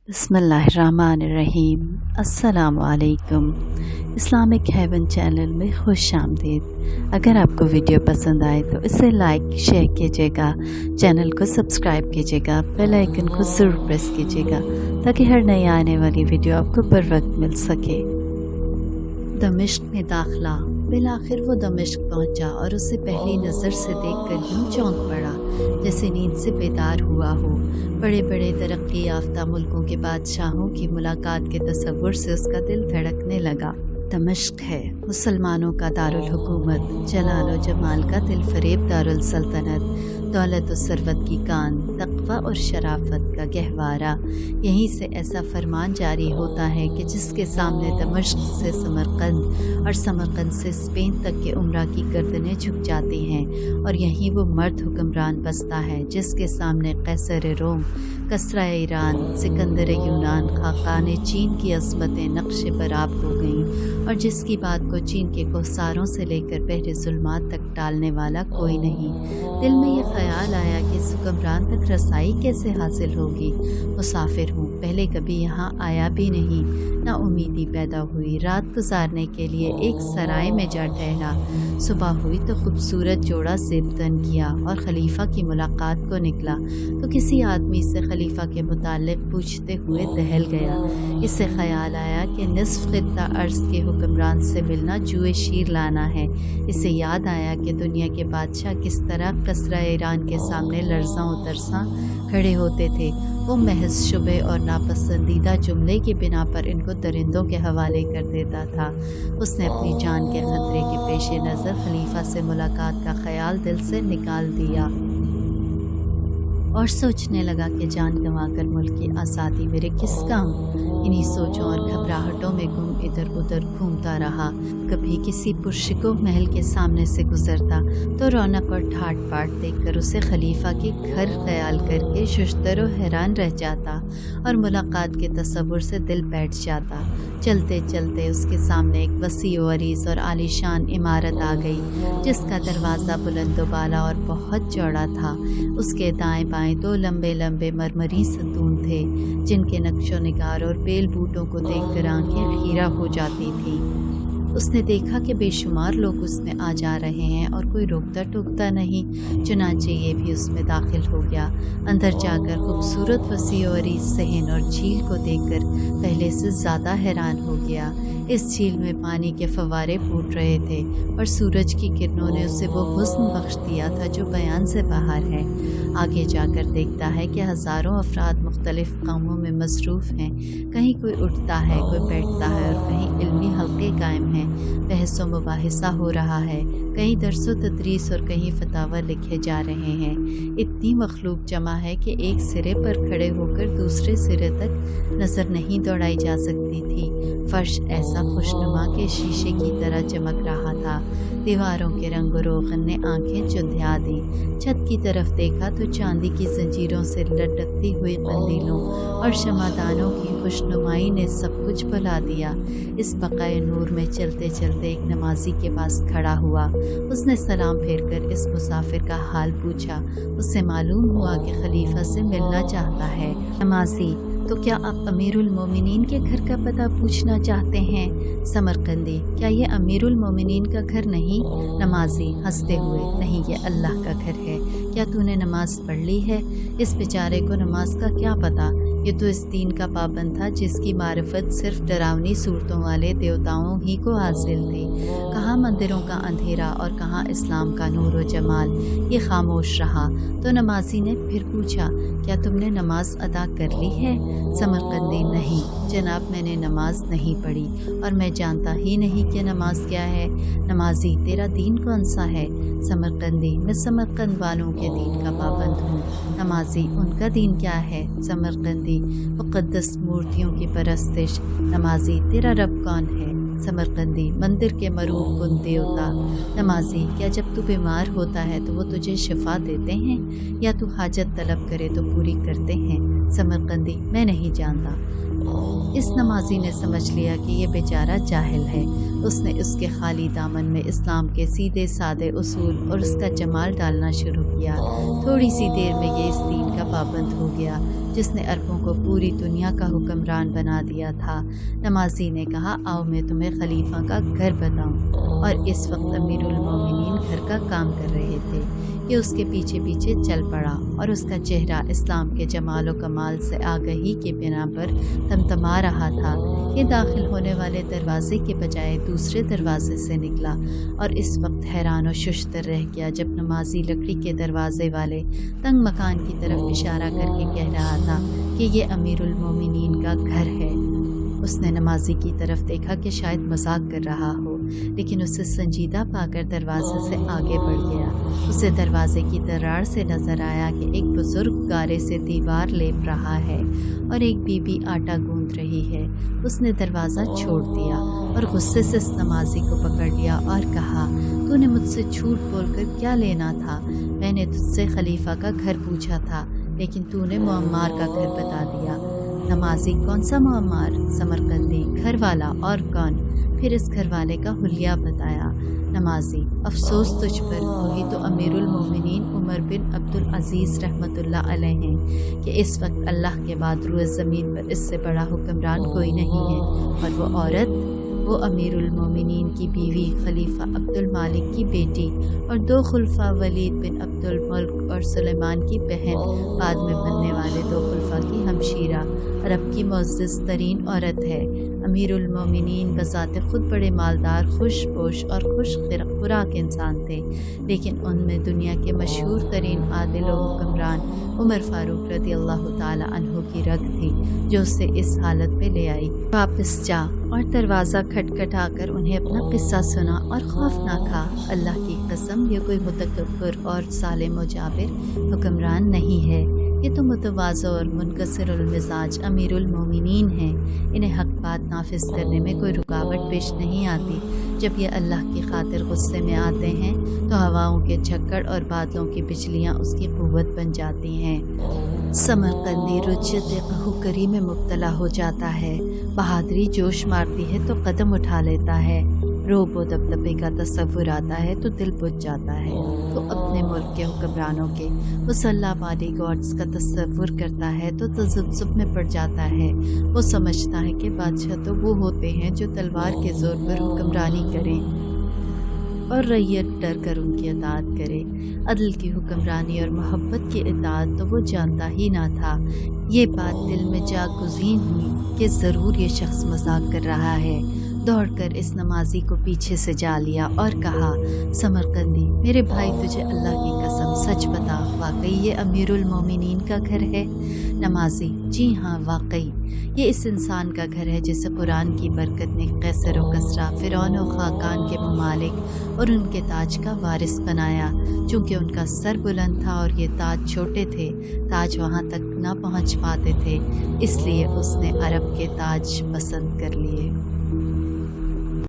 बिस्मिल्लाहिर्रहमानिर्रहीम। अस्सलामु अलैकुम। इस्लामिक हेवन चैनल में खुश आमदीद। अगर आपको वीडियो पसंद आए तो इसे लाइक शेयर कीजिएगा, चैनल को सब्सक्राइब कीजिएगा, बेल आइकन को ज़रूर प्रेस कीजिएगा ताकि हर नई आने वाली वीडियो आपको बर वक्त मिल सके। दमिश्क में दाखिला। बिलाखिर वो दमिश्क पहुंचा और उसे पहली नज़र से देखकर यूं चौंक पड़ा जैसे नींद से बेदार हुआ हो। बड़े बड़े तरक्की याफ्ता मुल्कों के बादशाहों की मुलाकात के तसव्वुर से उसका दिल धड़कने लगा। दमिश्क है मुसलमानों का दारुल हुकूमत, जलाल व जमाल का दिल फरेब दारुल सल्तनत, दौलत और सरवत की कान, तक़वा और शराफत का गहवारा। यहीं से ऐसा फरमान जारी होता है कि जिसके सामने दमिश्क से समरकंद और समरकंद से स्पेन तक के उमरा की गर्दनें झुक जाती हैं, और यहीं वो मर्द हुक्मरान बसता है जिसके सामने कैसर रोम, कसरा ईरान, सिकंदर यूनान, खाकान चीन की अज़मतें नक्शे बराब हो गईं, और जिसकी बात को चीन के कोसारों से लेकर बहरे ज़ुल्मात तक टालने वाला कोई नहीं। दिल में ये ख्याल आया कि इस हुक्मरान तक रसाई कैसे हासिल होगी। मुसाफिर हूँ, पहले कभी यहाँ आया भी नहीं। ना उम्मीदी पैदा हुई। रात गुजारने के लिए एक सराय में जा ठहरा। सुबह हुई तो खूबसूरत जोड़ा ज़ेबतन किया और खलीफा की मुलाकात को निकला तो किसी आदमी से खलीफा के मुताल्लिक़ पूछते हुए दहल गया। इससे ख्याल आया कि निस्फ़ ख़ित्ता अर्ज़ के हुक्मरान से मिलना जुए शीर लाना है। इसे याद आया कि दुनिया के बादशाह किस तरह कसरा ईरान के सामने लर्ज़ां व तरसां खड़े होते थे। वो महज शुबे और नापसंदीदा जुमले की बिना पर इनको दरिंदों के हवाले कर देता था। उसने अपनी जान के ख़तरे के पेश नज़र खलीफा से मुलाकात का ख्याल दिल से निकाल दिया और सोचने लगा कि जान गंवाकर मुल्क की आज़ादी मेरे किस काम। इन्हीं सोचों और घबराहटों में गुम इधर उधर घूमता रहा। कभी किसी पुरशिको महल के सामने से गुजरता तो रौनक और ठाट बाट देखकर उसे खलीफा के घर ख्याल करके शुश्तर व हैरान रह जाता और मुलाकात के तसव्वुर से दिल बैठ जाता। चलते चलते उसके सामने एक वसी व अरीज़ और आलीशान इमारत आ गई जिसका दरवाज़ा बुलंद बाला और बहुत चौड़ा था। उसके दाएं बाएं दो लंबे लंबे मरमरी सतून थे जिनके नक्शो निगार और बेल बूटों को देखकर आंखें खीरा हो जाती थीं। उसने देखा कि बेशुमार लोग उसमें आ जा रहे हैं और कोई रोकता टोकता नहीं, चुनांचे ये भी उसमें दाखिल हो गया। अंदर जाकर खूबसूरत वसी और अरीज़ सहन और झील को देखकर पहले से ज़्यादा हैरान हो गया। इस झील में पानी के फव्वारे फूट रहे थे और सूरज की किरणों ने उसे वो हुस्न बख्श दिया था जो बयान से बाहर है। आगे जाकर देखता है कि हज़ारों अफराद मुख्तलिफ़ कामों में मसरूफ़ हैं। कहीं कोई उठता है, कोई बैठता है और कहीं इल्मी हल्के कायम हैं। बहस व मुबाहिसा हो रहा है, कहीं दर्स व तदरीस और कहीं फतावा लिखे जा रहे हैं। इतनी मखलूक जमा है कि एक सिरे पर खड़े होकर दूसरे सिरे तक नज़र नहीं दौड़ाई जा सकती थी। फर्श ऐसा खुशनुमा के शीशे की तरह चमक रहा था। दीवारों के रंग रोगन ने आंखें चुंधिया दी। छत की तरफ देखा तो चांदी की जंजीरों से लटकती हुई कंदीलों और शमादानों की खुशनुमाई ने सब कुछ भुला दिया। इस बकाए नूर में चलते चलते एक नमाजी के पास खड़ा हुआ। उसने सलाम फेरकर इस मुसाफिर का हाल पूछा। उससे मालूम हुआ कि खलीफा से मिलना चाहता है। नमाजी, तो क्या आप अमीरुल मोमिनीन के घर का पता पूछना चाहते हैं? समरकंदी, क्या ये अमीरुल मोमिनीन का घर नहीं? नमाजी हंसते हुए, नहीं, ये अल्लाह का घर है। क्या तूने नमाज पढ़ ली है? इस बेचारे को नमाज का क्या पता, ये तो इस दीन का पाबंद था जिसकी मारिफत सिर्फ डरावनी सूरतों वाले देवताओं ही को हासिल थी। कहाँ मंदिरों का अंधेरा और कहाँ इस्लाम का नूर व जमाल। ये खामोश रहा तो नमाजी ने फिर पूछा, क्या तुमने नमाज अदा कर ली है? समरकंदी, नहीं जनाब, मैंने नमाज नहीं पढ़ी और मैं जानता ही नहीं कि नमाज क्या है। नमाजी, तेरा दीन कौन सा है? समरकंदी, मैं समरकंद वालों के दीन का पाबंद हूँ। नमाजी, उनका दीन क्या है? समरकंदी, मुक़द्दस मूर्तियों की परस्तिश। नमाजी, तेरा रब कौन है? समरकंदी, मंदिर के मरूब कुन देवता। नमाजी, क्या जब तू बीमार होता है तो वो तुझे शिफा देते हैं या तू हाजत तलब करे तो पूरी करते हैं? समरकंदी, मैं नहीं जानता। इस नमाजी ने समझ लिया कि ये बेचारा जाहिल है। उसने उसके खाली दामन में इस्लाम के सीधे सादे उसूल और उसका जमाल डालना शुरू किया। थोड़ी सी देर में ये इस दीन का पाबंद हो गया। जिस ने अरबों को पूरी दुनिया का हुक्मरान बना दिया था। नमाजी ने कहा, आओ मैं तुम्हें खलीफा का घर बताऊं। और इस वक्त अमीरुल मोमिनीन घर का काम कर रहे थे। ये उसके पीछे पीछे चल पड़ा और उसका चेहरा इस्लाम के जमाल व कमाल से आगही के बिना पर तमतमा रहा था। ये दाखिल होने वाले दरवाजे के बजाय दूसरे दरवाजे से निकला और इस वक्त हैरान व शुश्तर रह गया जब नमाजी लकड़ी के दरवाजे वाले तंग मकान की तरफ इशारा करके कह रहा था कि ये अमीरुल मोमिनीन का घर है। उसने नमाजी की तरफ देखा कि शायद मजाक कर रहा हो, लेकिन उसे संजीदा पाकर दरवाजे से आगे बढ़ गया। उसे दरवाजे की दरार से नजर आया कि एक बुजुर्ग गारे से दीवार लेप रहा है और एक बीबी आटा गूंद रही है। उसने दरवाज़ा छोड़ दिया और गुस्से से इस नमाजी को पकड़ लिया और कहा, तूने मुझसे झूठ बोलकर क्या लेना था? मैंने तुझसे खलीफा का घर पूछा था, लेकिन तूने मुअम्मार का घर बता दिया। नमाजी, कौन सा मुअम्मार? समरकंदी, घर वाला और कौन? फिर इस घर वाले का हुलिया बताया। नमाजी, अफसोस तुझ पर, वही तो अमीरुल मोमिनीन उमर बिन अब्दुल अजीज़ रहमतुल्लाह अलैह हैं कि इस वक्त अल्लाह के बाद रुए ज़मीन पर इससे बड़ा हुक्मरान कोई नहीं है। और वो औरत, वो अमीरुल मोमिनीन की बीवी खलीफा अब्दुल मालिक की बेटी और 2 खुलफा वलीद बिन अब्दुल मुल्क और सुलेमान की बहन, बाद में बनने वाले 2 खुलफा की हमशीरा, अरब की मुअज़्ज़ज़ तरीन औरत है। अमीरुल मोमिनीन बज़ाते खुद बड़े मालदार, खुशपोश और खुश खुराक इंसान थे, लेकिन उनमें दुनिया के मशहूर तरीन आदिल व हुक्मरान उमर फारूक रज़ी अल्लाह ताला अन्हु की रग थी, जो उसे इस हालत में ले आई। वापस जा और दरवाज़ा खटखटाकर उन्हें अपना किस्सा सुना और खौफ ना खा। अल्लाह की कसम, ये कोई मुतकब्बिर और सालिम व जाबिर हुक्मरान नहीं है। ये तो मुतवाज़ो और मुनकसिरुल मिजाज अमीरुल मोमिनीन हैं। इन्हें हक बात नाफिज करने में कोई रुकावट पेश नहीं आती। जब ये अल्लाह की खातिर गुस्से में आते हैं तो हवाओं के झक्कड़ और बादलों की बिजलियाँ उसकी क़ुव्वत बन जाती हैं। समरकंदी रुज्जत कहूकरी में मुब्तला हो जाता है। बहादुरी जोश मारती है तो कदम उठा लेता है। रोब व दबदबे का तस्वुर आता है तो दिल बुझ जाता है। तो अपने मुल्क के हुक्मरानों के मुसल्ला बॉडी गार्ड्स का तस्वुर करता है तो तज़ब्ज़ुब में पड़ जाता है। वो समझता है कि बादशाह तो वो होते हैं जो तलवार के ज़ोर पर हुक्मरानी करें और रैयत डर कर उनकी इताअत करे। अदल की हुक्मरानी और मोहब्बत की इताअत तो वो जानता ही ना था। ये बात दिल में जा गुज़ीन हुई कि ज़रूर ये शख्स मजाक कर रहा है। दौड़कर इस नमाजी को पीछे से जा लिया और कहा, समरकंदी, मेरे भाई, तुझे अल्लाह की कसम सच बता, वाकई ये अमीरुल मोमिनीन का घर है? नमाजी, जी हाँ, वाकई ये इस इंसान का घर है जिसे कुरान की बरकत ने कैसर व कसरा, फ़िरौन व खाकान के ममालिक और उनके ताज का वारिस बनाया। चूँकि उनका सर बुलंद था और ये ताज छोटे थे, ताज वहाँ तक ना पहुँच पाते थे, इसलिए उसने अरब के ताज पसंद कर लिए।